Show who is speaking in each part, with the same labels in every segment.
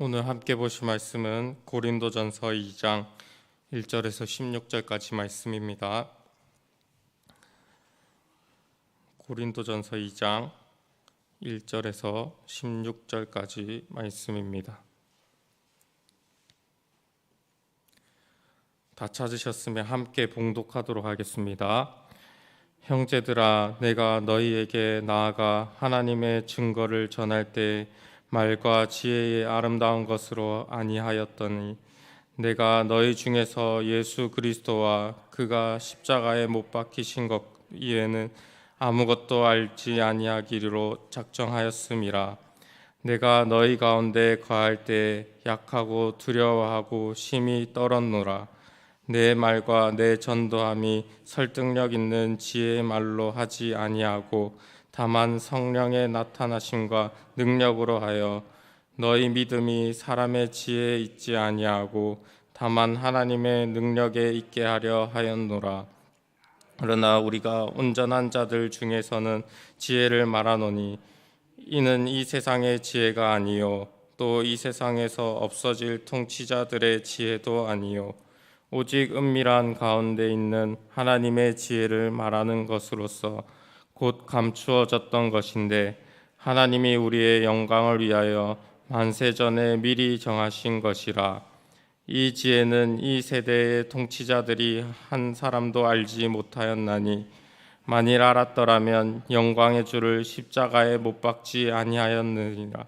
Speaker 1: 오늘 함께 보실 말씀은 고린도전서 2장 1절에서 16절까지 말씀입니다. 고린도전서 2장 1절에서 16절까지 말씀입니다. 다 찾으셨으면 함께 봉독하도록 하겠습니다. 형제들아, 내가 너희에게 나아가 하나님의 증거를 전할 때 말과 지혜의 아름다운 것으로 아니하였더니 내가 너희 중에서 예수 그리스도와 그가 십자가에 못 박히신 것 이외에는 아무것도 알지 아니하기로 작정하였음이라. 내가 너희 가운데 거할 때 약하고 두려워하고 심히 떨었노라. 내 말과 내 전도함이 설득력 있는 지혜의 말로 하지 아니하고 다만 성령의 나타나심과 능력으로 하여 너희 믿음이 사람의 지혜에 있지 아니하고 다만 하나님의 능력에 있게 하려 하였노라. 그러나 우리가 온전한 자들 중에서는 지혜를 말하노니 이는 이 세상의 지혜가 아니요 또 이 세상에서 없어질 통치자들의 지혜도 아니요 오직 은밀한 가운데 있는 하나님의 지혜를 말하는 것으로서 곧 감추어졌던 것인데 하나님이 우리의 영광을 위하여 만세전에 미리 정하신 것이라. 이 지혜는 이 세대의 통치자들이 한 사람도 알지 못하였나니 만일 알았더라면 영광의 주를 십자가에 못 박지 아니하였느니라.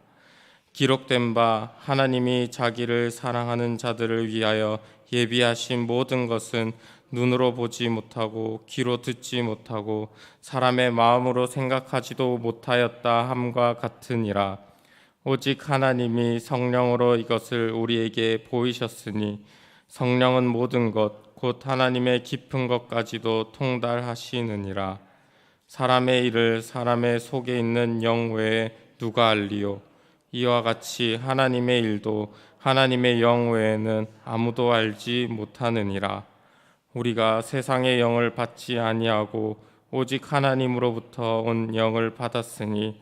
Speaker 1: 기록된 바 하나님이 자기를 사랑하는 자들을 위하여 예비하신 모든 것은 눈으로 보지 못하고 귀로 듣지 못하고 사람의 마음으로 생각하지도 못하였다 함과 같으니라. 오직 하나님이 성령으로 이것을 우리에게 보이셨으니 성령은 모든 것 곧 하나님의 깊은 것까지도 통달하시느니라. 사람의 일을 사람의 속에 있는 영 외에 누가 알리요? 이와 같이 하나님의 일도 하나님의 영 외에는 아무도 알지 못하느니라. 우리가 세상의 영을 받지 아니하고 오직 하나님으로부터 온 영을 받았으니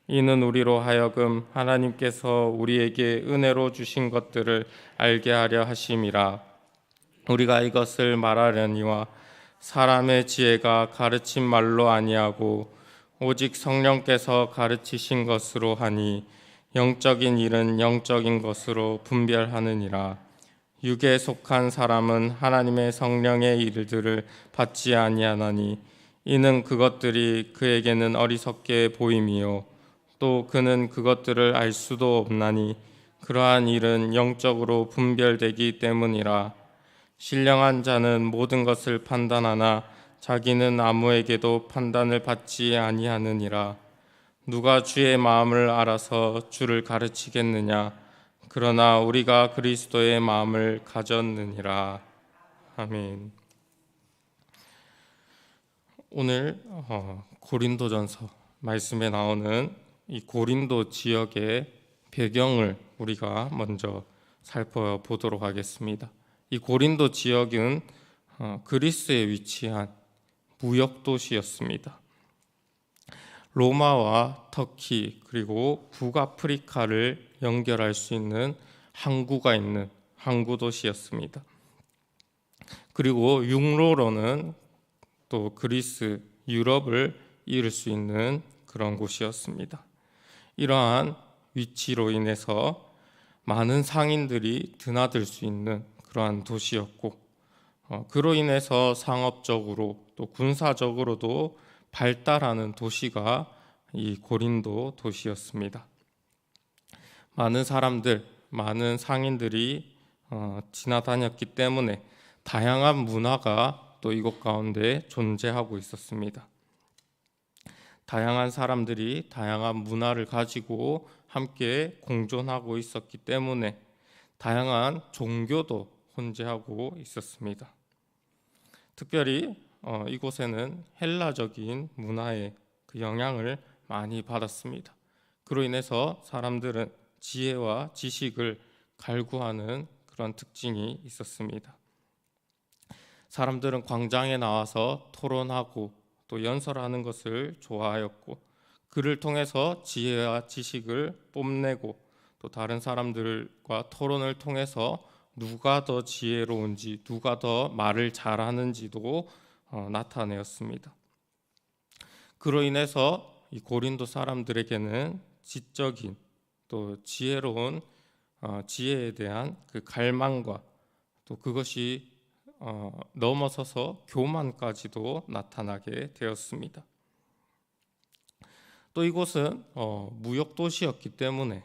Speaker 1: 이는 우리로 하여금 하나님께서 우리에게 은혜로 주신 것들을 알게 하려 하심이라. 우리가 이것을 말하려니와 사람의 지혜가 가르친 말로 아니하고 오직 성령께서 가르치신 것으로 하니 영적인 일은 영적인 것으로 분별하느니라. 육에 속한 사람은 하나님의 성령의 일들을 받지 아니하나니 이는 그것들이 그에게는 어리석게 보임이요 또 그는 그것들을 알 수도 없나니 그러한 일은 영적으로 분별되기 때문이라. 신령한 자는 모든 것을 판단하나 자기는 아무에게도 판단을 받지 아니하느니라. 누가 주의 마음을 알아서 주를 가르치겠느냐? 그러나 우리가 그리스도의 마음을 가졌느니라. 아멘. 오늘 고린도전서 말씀에 나오는 이 고린도 지역의 배경을 우리가 먼저 살펴보도록 하겠습니다. 이 고린도 지역은 그리스에 위치한 무역 도시였습니다. 로마와 터키 그리고 북아프리카를 연결할 수 있는 항구가 있는 항구 도시였습니다. 그리고 육로로는 또 그리스, 유럽을 이을 수 있는 그런 곳이었습니다. 이러한 위치로 인해서 많은 상인들이 드나들 수 있는 그러한 도시였고 그로 인해서 상업적으로 또 군사적으로도 발달하는 도시가 이 고린도 도시였습니다. 많은 사람들, 많은 상인들이 지나다녔기 때문에 다양한 문화가 또 이곳 가운데 존재하고 있었습니다. 다양한 사람들이 다양한 문화를 가지고 함께 공존하고 있었기 때문에 다양한 종교도 혼재하고 있었습니다. 특별히 이곳에는 헬라적인 문화의 그 영향을 많이 받았습니다. 그로 인해서 사람들은 지혜와 지식을 갈구하는 그런 특징이 있었습니다. 사람들은 광장에 나와서 토론하고 또 연설하는 것을 좋아하였고 그를 통해서 지혜와 지식을 뽐내고 또 다른 사람들과 토론을 통해서 누가 더 지혜로운지, 누가 더 말을 잘하는지도 나타내었습니다. 그로 인해서 이 고린도 사람들에게는 지적인 또 지혜로운 지혜에 대한 그 갈망과 또 그것이 넘어서서 교만까지도 나타나게 되었습니다. 또 이곳은 무역 도시였기 때문에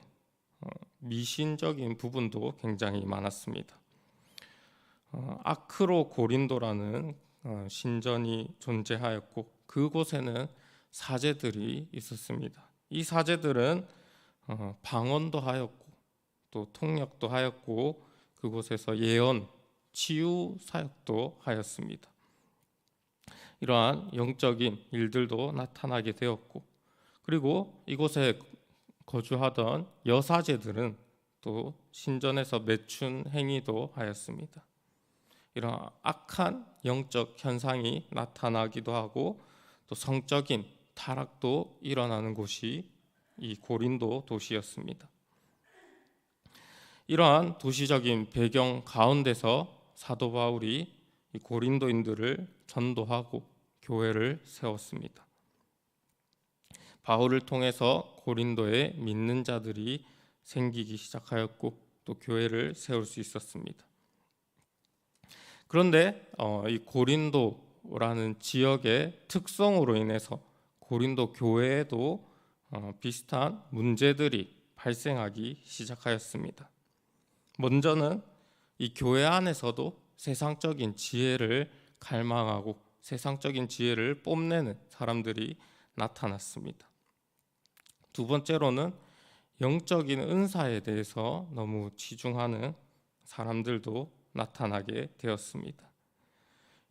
Speaker 1: 미신적인 부분도 굉장히 많았습니다. 아크로 고린도라는 신전이 존재하였고 그곳에는 사제들이 있었습니다. 이 사제들은 방언도 하였고 또 통역도 하였고 그곳에서 예언, 치유 사역도 하였습니다. 이러한 영적인 일들도 나타나게 되었고 그리고 이곳에 거주하던 여사제들은 또 신전에서 매춘 행위도 하였습니다. 이러한 악한 영적 현상이 나타나기도 하고 또 성적인 타락도 일어나는 곳이 이 고린도 도시였습니다. 이러한 도시적인 배경 가운데서 사도 바울이 이 고린도인들을 전도하고 교회를 세웠습니다. 바울을 통해서 고린도에 믿는 자들이 생기기 시작하였고 또 교회를 세울 수 있었습니다. 그런데 이 고린도라는 지역의 특성으로 인해서 고린도 교회에도 비슷한 문제들이 발생하기 시작하였습니다. 먼저는 이 교회 안에서도 세상적인 지혜를 갈망하고 세상적인 지혜를 뽐내는 사람들이 나타났습니다. 두 번째로는 영적인 은사에 대해서 너무 치중하는 사람들도 나타나게 되었습니다.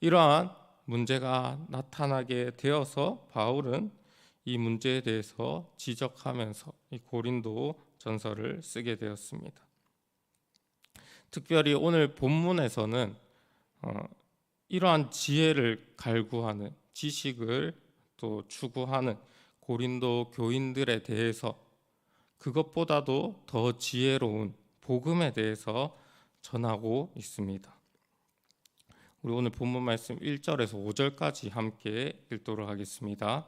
Speaker 1: 이러한 문제가 나타나게 되어서 바울은 이 문제에 대해서 지적하면서 이 고린도 전서를 쓰게 되었습니다. 특별히 오늘 본문에서는 이러한 지혜를 갈구하는 지식을 또 추구하는 고린도 교인들에 대해서 그것보다도 더 지혜로운 복음에 대해서 전하고 있습니다. 우리 오늘 본문 말씀 1절에서 5절까지 함께 읽도록 하겠습니다.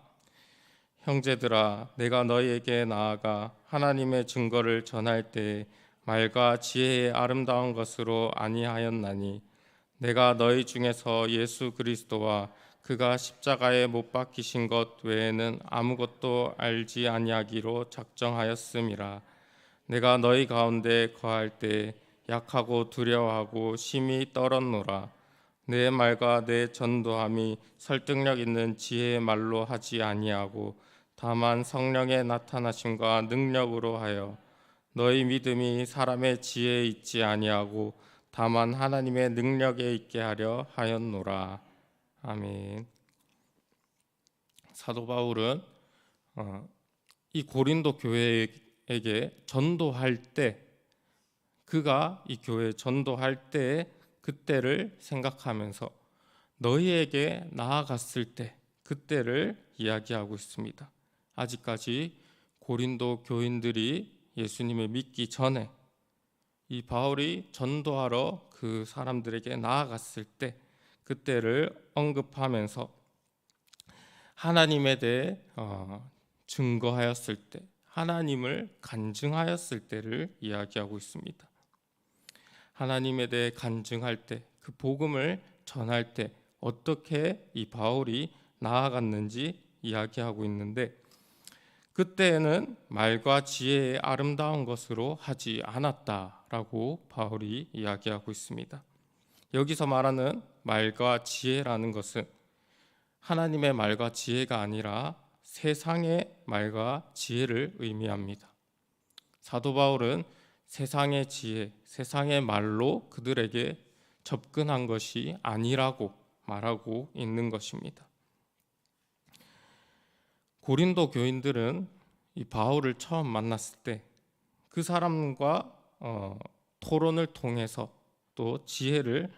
Speaker 1: 형제들아, 내가 너희에게 나아가 하나님의 증거를 전할 때 말과 지혜의 아름다운 것으로 아니하였나니 내가 너희 중에서 예수 그리스도와 그가 십자가에 못 박히신 것 외에는 아무것도 알지 아니하기로 작정하였음이라. 내가 너희 가운데 거할 때 약하고 두려워하고 심히 떨었노라. 내 말과 내 전도함이 설득력 있는 지혜의 말로 하지 아니하고 다만 성령의 나타나심과 능력으로 하여 너희 믿음이 사람의 지혜에 있지 아니하고 다만 하나님의 능력에 있게 하려 하였노라. 아멘. 사도 바울은 이 고린도 교회에게 전도할 때 그가 이 교회에 전도할 때 그때를 생각하면서 너희에게 나아갔을 때 그때를 이야기하고 있습니다. 아직까지 고린도 교인들이 예수님을 믿기 전에 이 바울이 전도하러 그 사람들에게 나아갔을 때 그때를 언급하면서 하나님에 대해 증거하였을 때 하나님을 간증하였을 때를 이야기하고 있습니다. 하나님에 대해 간증할 때 그 복음을 전할 때 어떻게 이 바울이 나아갔는지 이야기하고 있는데 그때에는 말과 지혜의 아름다운 것으로 하지 않았다라고 바울이 이야기하고 있습니다. 여기서 말하는 말과 지혜라는 것은 하나님의 말과 지혜가 아니라 세상의 말과 지혜를 의미합니다. 사도 바울은 세상의 지혜, 세상의 말로 그들에게 접근한 것이 아니라고 말하고 있는 것입니다. 고린도 교인들은 이 바울을 처음 만났을 때 그 사람과 토론을 통해서 또 지혜를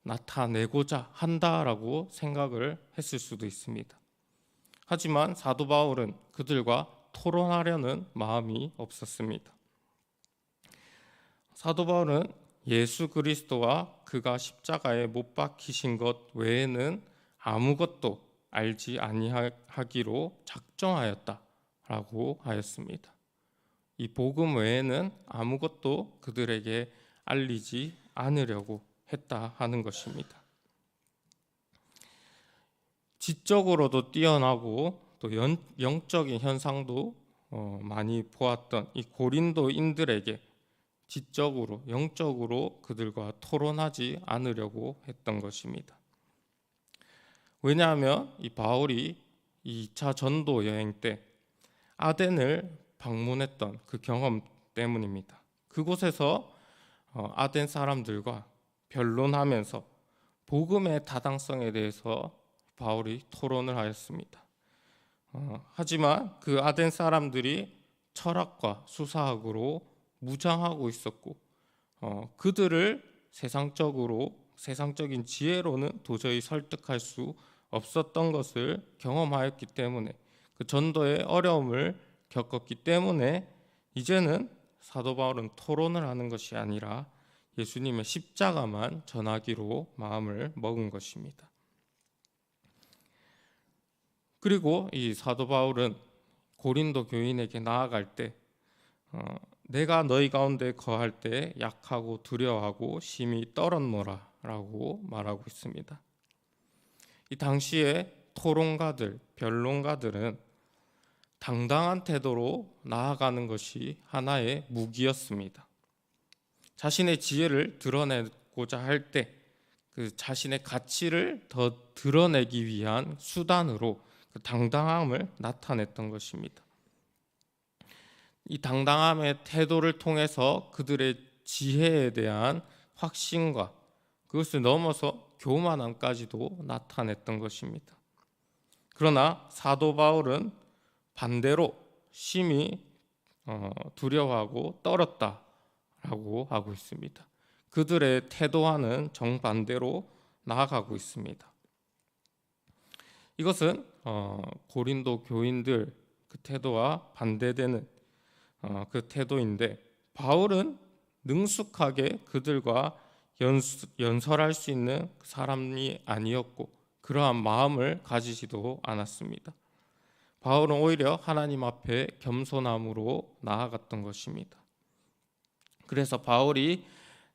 Speaker 1: 나타내고자 한다라고 생각을 했을 수도 있습니다. 하지만 사도 바울은 그들과 토론하려는 마음이 없었습니다. 사도 바울은 예수 그리스도와 그가 십자가에 못 박히신 것 외에는 아무것도 알지 아니하기로 작정하였다라고 하였습니다. 이 복음 외에는 아무것도 그들에게 알리지 않으려고 했다 하는 것입니다. 지적으로도 뛰어나고 또 영적인 현상도 많이 보았던 이 고린도인들에게 지적으로 영적으로 그들과 토론하지 않으려고 했던 것입니다. 왜냐하면 이 바울이 2차 전도 여행 때 아덴을 방문했던 그 경험 때문입니다. 그곳에서 아덴 사람들과 변론하면서 복음의 타당성에 대해서 바울이 토론을 하였습니다. 하지만 그 아덴 사람들이 철학과 수사학으로 무장하고 있었고 그들을 세상적인 지혜로는 도저히 설득할 수 없었던 것을 경험하였기 때문에 그 전도의 어려움을 겪었기 때문에 이제는 사도 바울은 토론을 하는 것이 아니라 예수님의 십자가만 전하기로 마음을 먹은 것입니다. 그리고 이 사도 바울은 고린도 교인에게 나아갈 때 내가 너희 가운데 거할 때 약하고 두려워하고 심히 떨었노라 라고 말하고 있습니다. 이 당시에 토론가들, 변론가들은 당당한 태도로 나아가는 것이 하나의 무기였습니다. 자신의 지혜를 드러내고자 할 때 그 자신의 가치를 더 드러내기 위한 수단으로 그 당당함을 나타냈던 것입니다. 이 당당함의 태도를 통해서 그들의 지혜에 대한 확신과 그것을 넘어서 교만함까지도 나타냈던 것입니다. 그러나 사도 바울은 반대로 심히 두려워하고 떨었다라고 하고 있습니다. 그들의 태도와는 정반대로 나아가고 있습니다. 이것은 고린도 교인들 그 태도와 반대되는 그 태도인데 바울은 능숙하게 그들과 연설할 수 있는 사람이 아니었고 그러한 마음을 가지지도 않았습니다. 바울은 오히려 하나님 앞에 겸손함으로 나아갔던 것입니다. 그래서 바울이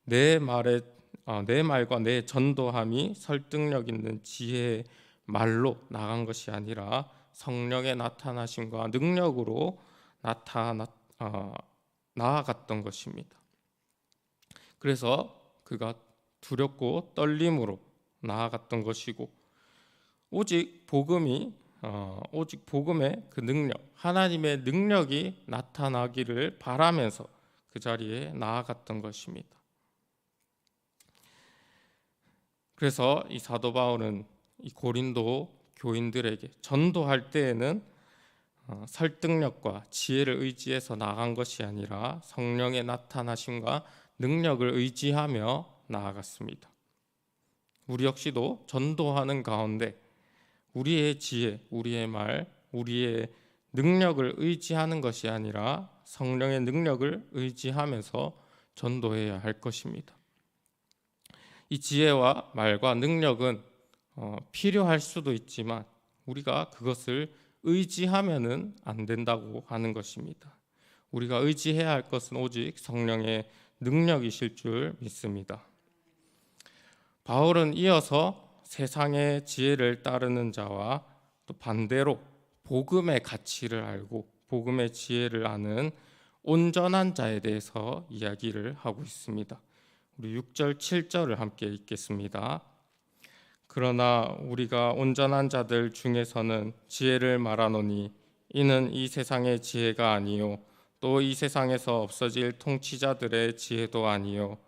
Speaker 1: 내 말과 내 전도함이 설득력 있는 지혜의 말로 나간 것이 아니라 성령의 나타나심과 능력으로 나아갔던 것입니다. 그래서 그가 두렵고 떨림으로 나아갔던 것이고 오직 복음의 그 능력, 하나님의 능력이 나타나기를 바라면서 그 자리에 나아갔던 것입니다. 그래서 이 사도 바울은 이 고린도 교인들에게 전도할 때에는 설득력과 지혜를 의지해서 나간 것이 아니라 성령의 나타나심과 능력을 의지하며 나아갔습니다. 우리 역시도 전도하는 가운데 우리의 지혜, 우리의 말, 우리의 능력을 의지하는 것이 아니라 성령의 능력을 의지하면서 전도해야 할 것입니다. 이 지혜와 말과 능력은 필요할 수도 있지만 우리가 그것을 의지하면은 안 된다고 하는 것입니다. 우리가 의지해야 할 것은 오직 성령의 능력이실 줄 믿습니다. 바울은 이어서 세상의 지혜를 따르는 자와 또 반대로 복음의 가치를 알고 복음의 지혜를 아는 온전한 자에 대해서 이야기를 하고 있습니다. 우리 6절, 7절을 함께 읽겠습니다. 그러나 우리가 온전한 자들 중에서는 지혜를 말하노니 이는 이 세상의 지혜가 아니요 또 이 세상에서 없어질 통치자들의 지혜도 아니요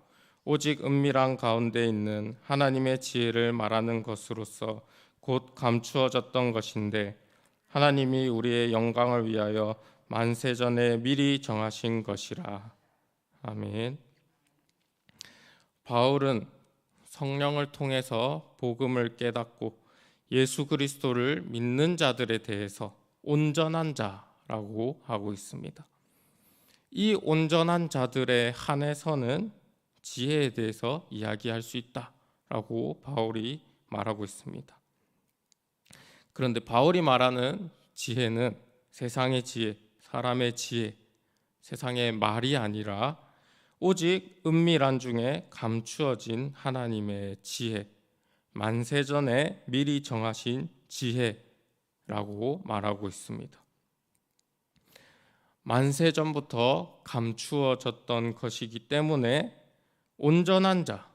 Speaker 1: 오직 은밀한 가운데 있는 하나님의 지혜를 말하는 것으로서 곧 감추어졌던 것인데 하나님이 우리의 영광을 위하여 만세전에 미리 정하신 것이라. 아멘. 바울은 성령을 통해서 복음을 깨닫고 예수 그리스도를 믿는 자들에 대해서 온전한 자라고 하고 있습니다. 이 온전한 자들에 한해서는 지혜에 대해서 이야기할 수 있다라고 바울이 말하고 있습니다. 그런데 바울이 말하는 지혜는 세상의 지혜, 사람의 지혜, 세상의 말이 아니라 오직 은밀한 중에 감추어진 하나님의 지혜, 만세전에 미리 정하신 지혜라고 말하고 있습니다. 만세전부터 감추어졌던 것이기 때문에 온전한 자,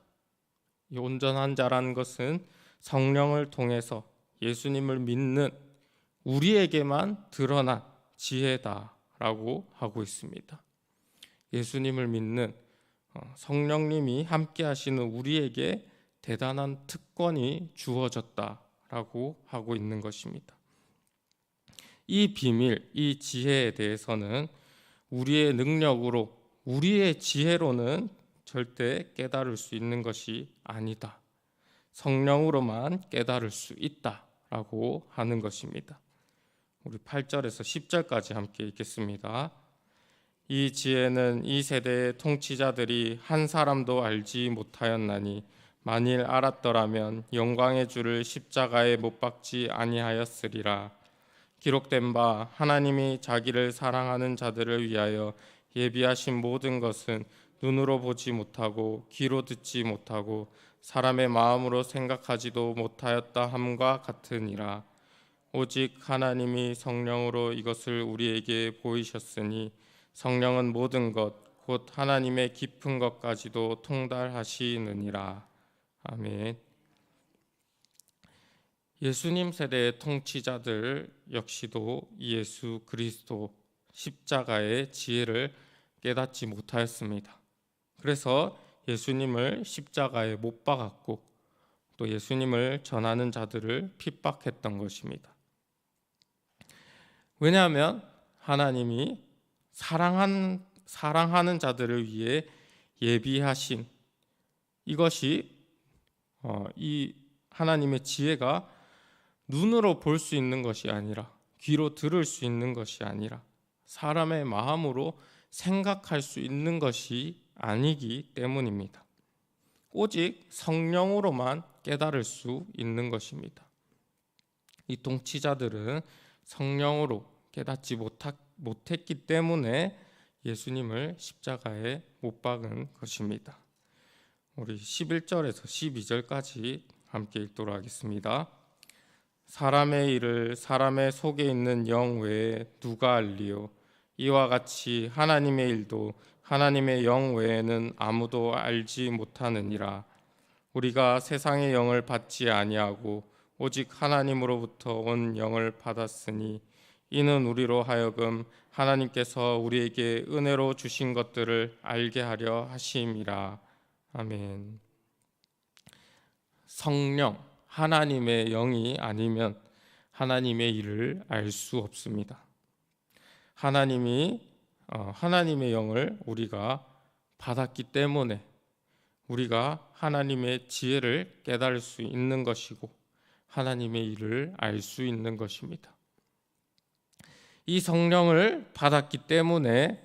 Speaker 1: 이 온전한 자라는 것은 성령을 통해서 예수님을 믿는 우리에게만 드러난 지혜다라고 하고 있습니다. 예수님을 믿는 성령님이 함께 하시는 우리에게 대단한 특권이 주어졌다라고 하고 있는 것입니다. 이 비밀, 이 지혜에 대해서는 우리의 능력으로, 우리의 지혜로는 절대 깨달을 수 있는 것이 아니다. 성령으로만 깨달을 수 있다라고 하는 것입니다. 우리 8절에서 10절까지 함께 읽겠습니다. 이 지혜는 이 세대의 통치자들이 한 사람도 알지 못하였나니 만일 알았더라면 영광의 주를 십자가에 못 박지 아니하였으리라. 기록된 바 하나님이 자기를 사랑하는 자들을 위하여 예비하신 모든 것은 눈으로 보지 못하고 귀로 듣지 못하고 사람의 마음으로 생각하지도 못하였다 함과 같으니라. 오직 하나님이 성령으로 이것을 우리에게 보이셨으니 성령은 모든 것 곧 하나님의 깊은 것까지도 통달하시느니라. 아멘. 예수님 세대의 통치자들 역시도 예수 그리스도 십자가의 지혜를 깨닫지 못하였습니다. 그래서 예수님을 십자가에 못 박았고 또 예수님을 전하는 자들을 핍박했던 것입니다. 왜냐하면 하나님이 사랑하는 자들을 위해 예비하신 이것이 이 하나님의 지혜가 눈으로 볼 수 있는 것이 아니라 귀로 들을 수 있는 것이 아니라 사람의 마음으로 생각할 수 있는 것이 아니기 때문입니다. 오직 성령으로만 깨달을 수 있는 것입니다. 이 통치자들은 성령으로 깨닫지 못했기 때문에 예수님을 십자가에 못 박은 것입니다. 우리 11절에서 12절까지 함께 읽도록 하겠습니다. 사람의 일을 사람의 속에 있는 영 외에 누가 알리요? 이와 같이 하나님의 일도 하나님의 영 외에는 아무도 알지 못하느니라. 우리가 세상의 영을 받지 아니하고 오직 하나님으로부터 온 영을 받았으니 이는 우리로 하여금 하나님께서 우리에게 은혜로 주신 것들을 알게 하려 하심이라. 아멘. 성령, 하나님의 영이 아니면 하나님의 일을 알 수 없습니다. 하나님의 영을 우리가 받았기 때문에 우리가 하나님의 지혜를 깨달을 수 있는 것이고 하나님의 일을 알 수 있는 것입니다. 이 성령을 받았기 때문에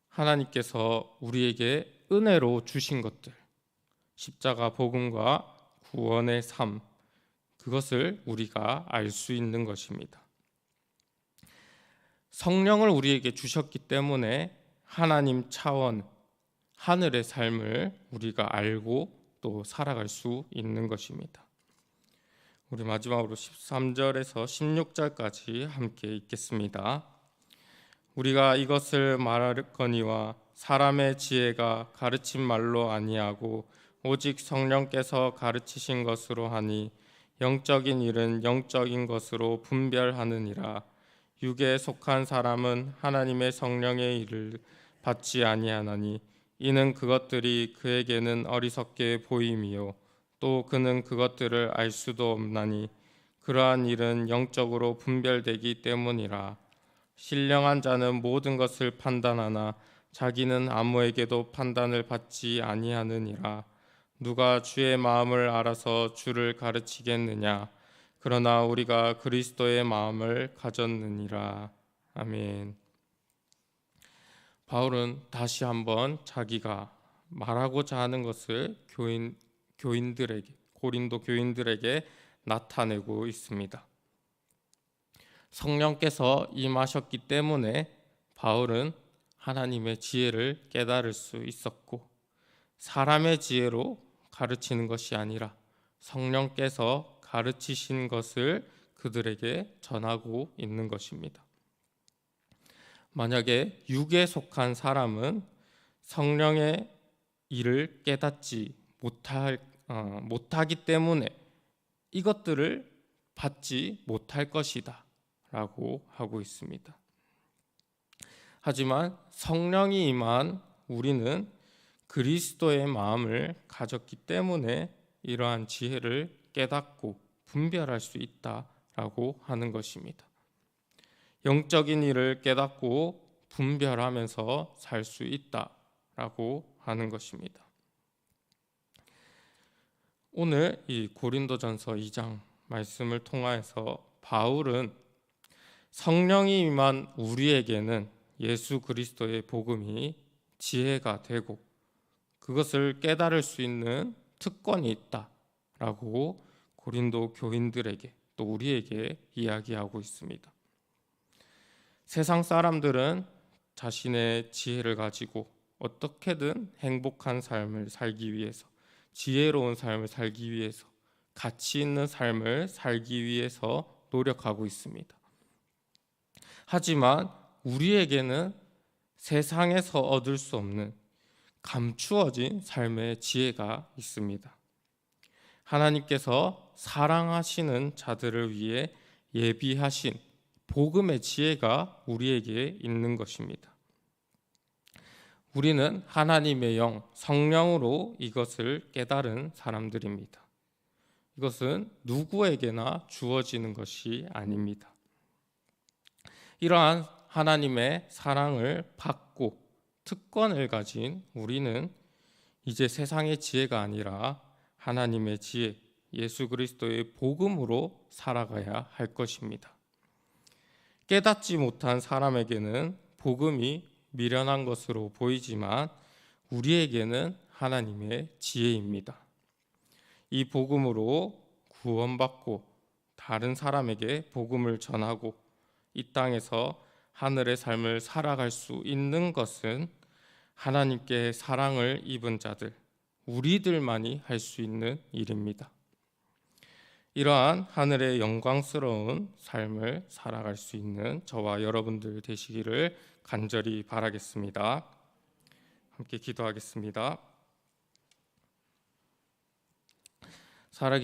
Speaker 1: 하나님께서 우리에게 은혜로 주신 것들, 십자가 복음과 구원의 삶, 그것을 우리가 알 수 있는 것입니다. 성령을 우리에게 주셨기 때문에 하나님 차원, 하늘의 삶을 우리가 알고 또 살아갈 수 있는 것입니다. 우리 마지막으로 13절에서 16절까지 함께 읽겠습니다. 우리가 이것을 말하거니와 사람의 지혜가 가르친 말로 아니하고 오직 성령께서 가르치신 것으로 하니 영적인 일은 영적인 것으로 분별하느니라. 육에 속한 사람은 하나님의 성령의 일을 받지 아니하나니 이는 그것들이 그에게는 어리석게 보임이요 또 그는 그것들을 알 수도 없나니 그러한 일은 영적으로 분별되기 때문이라. 신령한 자는 모든 것을 판단하나 자기는 아무에게도 판단을 받지 아니하느니라. 누가 주의 마음을 알아서 주를 가르치겠느냐? 그러나 우리가 그리스도의 마음을 가졌느니라. 아멘. 바울은 다시 한번 자기가 말하고자 하는 것을 교인들에게, 고린도 교인들에게 나타내고 있습니다. 성령께서 임하셨기 때문에 바울은 하나님의 지혜를 깨달을 수 있었고, 사람의 지혜로 가르치는 것이 아니라 성령께서 가르치신 것을 그들에게 전하고 있는 것입니다. 만약에 육에 속한 사람은 성령의 일을 깨닫지 못하기 때문에 이것들을 받지 못할 것이다 라고 하고 있습니다. 하지만 성령이 임한 우리는 그리스도의 마음을 가졌기 때문에 이러한 지혜를 깨닫고 분별할 수 있다라고 하는 것입니다. 영적인 일을 깨닫고 분별하면서 살 수 있다라고 하는 것입니다. 오늘 이 고린도전서 2장 말씀을 통하여서 바울은 성령이 임한 우리에게는 예수 그리스도의 복음이 지혜가 되고 그것을 깨달을 수 있는 특권이 있다라고 고린도 교인들에게 또 우리에게 이야기하고 있습니다. 세상 사람들은 자신의 지혜를 가지고 어떻게든 행복한 삶을 살기 위해서, 지혜로운 삶을 살기 위해서, 가치 있는 삶을 살기 위해서 노력하고 있습니다. 하지만 우리에게는 세상에서 얻을 수 없는 감추어진 삶의 지혜가 있습니다. 하나님께서 사랑하시는 자들을 위해 예비하신 복음의 지혜가 우리에게 있는 것입니다. 우리는 하나님의 영, 성령으로 이것을 깨달은 사람들입니다. 이것은 누구에게나 주어지는 것이 아닙니다. 이러한 하나님의 사랑을 받고 특권을 가진 우리는 이제 세상의 지혜가 아니라 하나님의 지혜, 예수 그리스도의 복음으로 살아가야 할 것입니다. 깨닫지 못한 사람에게는 복음이 미련한 것으로 보이지만 우리에게는 하나님의 지혜입니다. 이 복음으로 구원받고 다른 사람에게 복음을 전하고 이 땅에서 하늘의 삶을 살아갈 수 있는 것은 하나님께 사랑을 입은 자들, 우리들만이 할 수 있는 일입니다. 이러한 하늘의 영광스러운 삶을 살아갈 수 있는 저와 여러분들 되시기를 간절히 바라겠습니다. 함께 기도하겠습니다. 살아계신